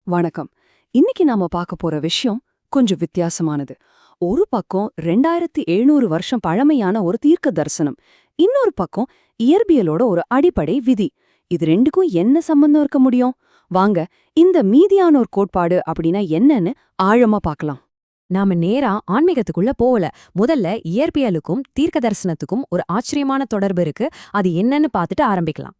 வணக்கம். இன்னைக்கு நாம பார்க்க போற விஷயம் கொஞ்சம் வித்தியாசமானது. ஒரு பக்கம் 2700 வருஷம் பழமையான ஒரு தீர்க்க தரிசனம், இன்னொரு பக்கம் இயற்பியலோட ஒரு அடிப்படை விதி. இது ரெண்டுக்கும் என்ன சம்பந்தம் இருக்க முடியும்? வாங்க, இந்த மீதியானோர் கோட்பாடு அப்படின்னா என்னன்னு ஆழமா பார்க்கலாம். நாம நேரா ஆன்மீகத்துக்குள்ள போகல. முதல்ல இயற்பியலுக்கும் தீர்க்க தரிசனத்துக்கும் ஒரு ஆச்சரியமான தொடர்பு இருக்கு. அது என்னன்னு பார்த்துட்டு ஆரம்பிக்கலாம்.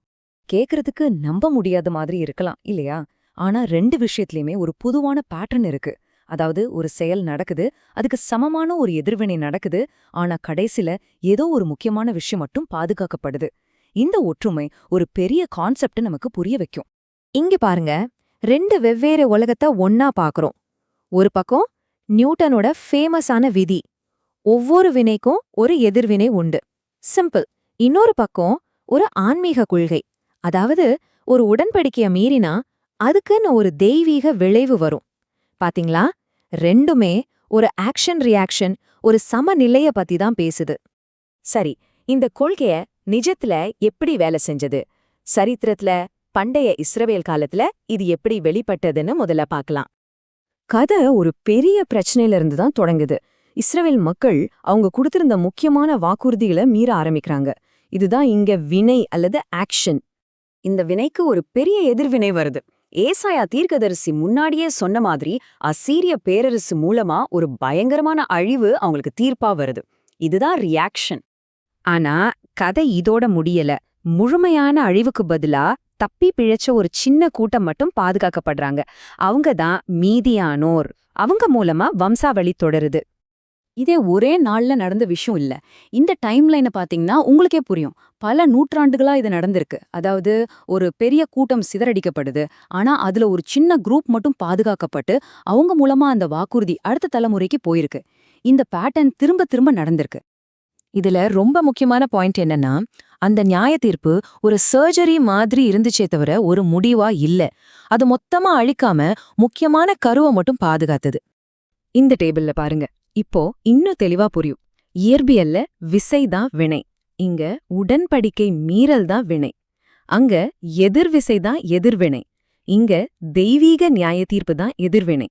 கேக்குறதுக்கு நம்ப முடியாத மாதிரி இருக்கலாம் இல்லையா? ஆனா ரெண்டு விஷயத்துலயுமே ஒரு பொதுவான பேட்டர்ன் இருக்கு. அதாவது ஒரு செயல் நடக்குது, அதுக்கு சமமான ஒரு எதிர்வினை நடக்குது, ஆனா கடைசில ஏதோ ஒரு முக்கியமான விஷயம் மட்டும் பாதுகாக்கப்படுது. இந்த ஒற்றுமை ஒரு பெரிய கான்செப்ட் நமக்கு புரிய வைக்கும். இங்க பாருங்க, ரெண்டு வெவ்வேறு உலகத்தை ஒன்னா பாக்குறோம். ஒரு பக்கம் நியூட்டனோட ஃபேமஸான விதி, ஒவ்வொரு வினைக்கும் ஒரு எதிர்வினை உண்டு, சிம்பிள். இன்னொரு பக்கம் ஒரு ஆன்மீக கொள்கை, அதாவது ஒரு உடன்படிக்கைய மீறினா அதுக்குன்னு ஒரு தெய்வீக விளைவு வரும். பாத்தீங்களா, ரெண்டுமே ஒரு ஆக்ஷன் ரியாக்ஷன், ஒரு சமநிலைய பத்தி தான் பேசுது. சரி, இந்த கொள்கைய நிஜத்துல எப்படி வேலை செஞ்சது? சரித்திரத்துல பண்டைய இஸ்ரவேல் காலத்துல இது எப்படி வெளிப்பட்டதுன்னு முதல்ல பார்க்கலாம். கதை ஒரு பெரிய பிரச்சனையில இருந்து தான் தொடங்குது. இஸ்ரவேல் மக்கள் அவங்க கொடுத்திருந்த முக்கியமான வாக்குறுதிகளை மீற ஆரம்பிக்கிறாங்க. இதுதான் இங்க வினை அல்லது ஆக்ஷன். இந்த வினைக்கு ஒரு பெரிய எதிர்வினை வருது. ஏசாயா தீர்க்கதரிசி முன்னாடியே சொன்ன மாதிரி அசீரிய பேரரசு மூலமா ஒரு பயங்கரமான அழிவு அவங்களுக்கு தீர்ப்பா வருது. இதுதான் ரியாக்ஷன். ஆனா கதை இதோட முடியல. முழுமையான அழிவுக்கு பதிலா தப்பி பிழைச்ச ஒரு சின்ன கூட்டம் மட்டும் பாதுகாக்கப்படுறாங்க. அவங்க தான் மீதியானோர். அவங்க மூலமா வம்சாவளி தொடருது. இதே ஒரே நாள்ல நடந்த விஷயம் இல்ல. இந்த டைம்லைனை பாத்தீங்கன்னா உங்களுக்கே புரியும். பல நூற்றாண்டுகளா இது நடந்திருக்கு. அதாவது ஒரு பெரிய கூட்டம் சிதறடிக்கப்படுது, ஆனா அதுல ஒரு சின்ன குரூப் மட்டும் பாதுகாக்கப்பட்டு அவங்க மூலமா அந்த வாக்குறுதி அடுத்த தலைமுறைக்கு போயிருக்கு. இந்த பேட்டர்ன் திரும்ப திரும்ப நடந்திருக்கு. இதுல ரொம்ப முக்கியமான பாயிண்ட் என்னன்னா, அந்த நியாய தீர்ப்பு ஒரு சர்ஜரி மாதிரி இருந்துச்சே தவிர ஒரு முடிவா இல்ல. அது மொத்தமா அழிக்காம முக்கியமான கருவை மட்டும் பாதுகாத்தது. இந்த டேபிள்ல பாருங்க, இப்போ இன்னும் தெளிவா புரியும். இயற்பியல்ல விசைதான் வினை, இங்க உடன்படிக்கை மீறல் தான் வினை. அங்க எதிர்விசைதான் எதிர்வினை, இங்க தெய்வீக நியாய தீர்ப்பு தான் எதிர்வினை.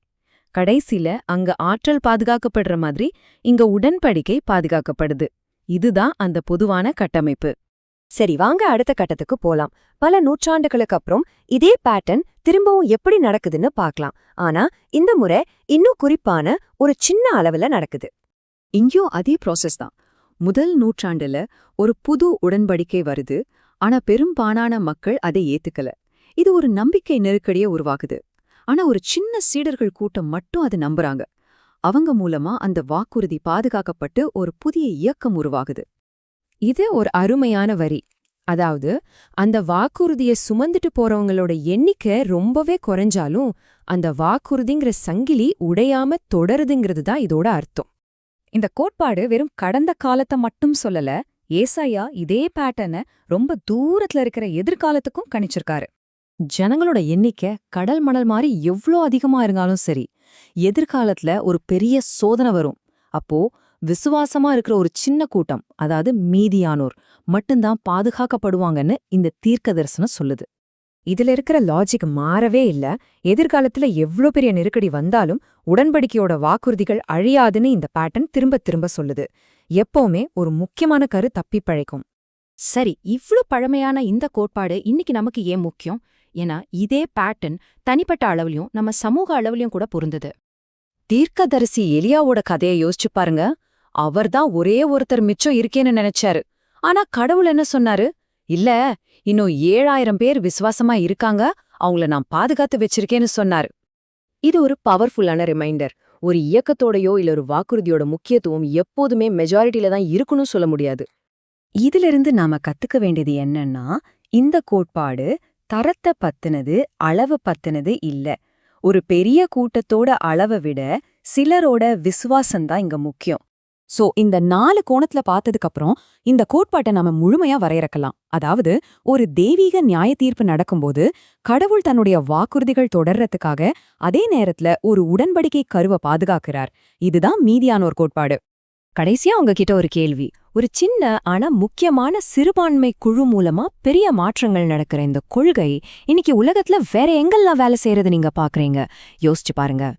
கடைசில அங்க ஆற்றல் பாதுகாக்கப்படுற மாதிரி இங்க உடன்படிக்கை பாதுகாக்கப்படுது. இதுதான் அந்த பொதுவான கட்டமைப்பு. சரி, வாங்க அடுத்த கட்டத்துக்கு போலாம். பல நூற்றாண்டுகளுக்கு அப்புறம் இதே பேட்டர்ன் திரும்பவும் எப்படி நடக்குதுன்னு பார்க்கலாம். ஆனா இந்த முறை இன்னும் குறிப்பான ஒரு சின்ன அளவுல நடக்குது. இங்கேயும் அதே ப்ராசஸ் தான். முதல் நூற்றாண்டுல ஒரு புது உடன்படிக்கை வருது, ஆனா பெரும்பாலான மக்கள் அதை ஏத்துக்கல. இது ஒரு நம்பிக்கை நெருக்கடியை உருவாக்குது. ஆனா ஒரு சின்ன சீடர்கள் கூட்டம் மட்டும் அதை நம்புறாங்க. அவங்க மூலமா அந்த வாக்குறுதி பாதுகாக்கப்பட்டு ஒரு புதிய இயக்கம் உருவாகுது. இது ஒரு அருமையான வரி. அதாவது அந்த வாக்குறுதியை சுமந்துட்டு போறவங்களோட எண்ணிக்கை ரொம்பவே குறைஞ்சாலும் அந்த வாக்குறுதிங்கிற சங்கிலி உடையாம தொடருதுங்கிறது தான் இதோட அர்த்தம். இந்த கோட்பாடு வெறும் கடந்த காலத்தை மட்டும் சொல்லல, ஏசாயா இதே பேட்டர்னை ரொம்ப தூரத்துல இருக்கிற எதிர்காலத்துக்கும் கணிச்சிருக்காரு. ஜனங்களோட எண்ணிக்கை கடல் மணல் மாதிரி எவ்ளோ அதிகமா இருந்தாலும் சரி, எதிர்காலத்துல ஒரு பெரிய சோதனை வரும். அப்போ விசுவாசமா இருக்கிற ஒரு சின்ன கூட்டம், அதாவது மீதியானோர் மட்டும்தான் பாதுகாக்கப்படுவாங்கன்னு இந்த தீர்க்க தரிசனம் சொல்லுது. இதுல இருக்கிற லாஜிக் மாறவே இல்ல. எதிர்காலத்துல எவ்ளோ பெரிய நெருக்கடி வந்தாலும் உடன்படிக்கையோட வாக்குறுதிகள் அழியாதுன்னு இந்த பேட்டர்ன் திரும்ப திரும்ப சொல்லுது. எப்பவுமே ஒரு முக்கியமான கரு தப்பி பழைக்கும். சரி, இவ்ளோ பழமையான இந்த கோட்பாடு இன்னைக்கு நமக்கு ஏன் முக்கியம்? ஏன்னா இதே பேட்டர்ன் தனிப்பட்ட அளவுலயும் நம்ம சமூக அளவுலயும் கூட பொருந்தது. தீர்க்கதரிசி எலியாவோட கதையை யோசிச்சு பாருங்க. அவர்தான் ஒரே ஒருத்தர் மிச்சம் இருக்கேன்னு நினைச்சாரு. ஆனா கடவுள் என்ன சொன்னாரு? இல்ல, இன்னும் 7000 பேர் விசுவாசமா இருக்காங்க, அவங்கள நான் பாதுகாத்து வச்சிருக்கேன்னு சொன்னாரு. இது ஒரு பவர்ஃபுல்லான ரிமைண்டர். ஒரு இயக்கத்தோடையோ இல்ல ஒரு வாக்குறுதியோட முக்கியத்துவம் எப்போதுமே மெஜாரிட்டில தான் இருக்குன்னு சொல்ல முடியாது. இதிலிருந்து நாம கத்துக்க வேண்டியது என்னன்னா, இந்த கோட்பாடு தரத்தை பத்தினது, அளவு பத்தினது இல்ல. ஒரு பெரிய கூட்டத்தோட அளவை விட சிலரோட விசுவாசம்தான் இங்க முக்கியம். சோ இந்த 4 கோணத்துல பார்த்ததுக்கு அப்புறம் இந்த கோட்பாட்டை நாம முழுமையா வரையறுக்கலாம். அதாவது ஒரு தெய்வீக நியாய தீர்ப்பு நடக்கும்போது கடவுள் தன்னுடைய வாக்குறுதிகள் தொடர்றதுக்காக அதே நேரத்துல ஒரு உடன்படிக்கை கருவை பாதுகாக்கிறார். இதுதான் மீதியானோர் கோட்பாடு. கடைசியா உங்ககிட்ட ஒரு கேள்வி. ஒரு சின்ன ஆனா முக்கியமான சிறுபான்மை குழு மூலமா பெரிய மாற்றங்கள் நடக்கிற இந்த கொள்கை இன்னைக்கு உலகத்துல வேற எங்கெல்லாம் வேலை செய்யறது நீங்க பாக்குறீங்க? யோசிச்சு பாருங்க.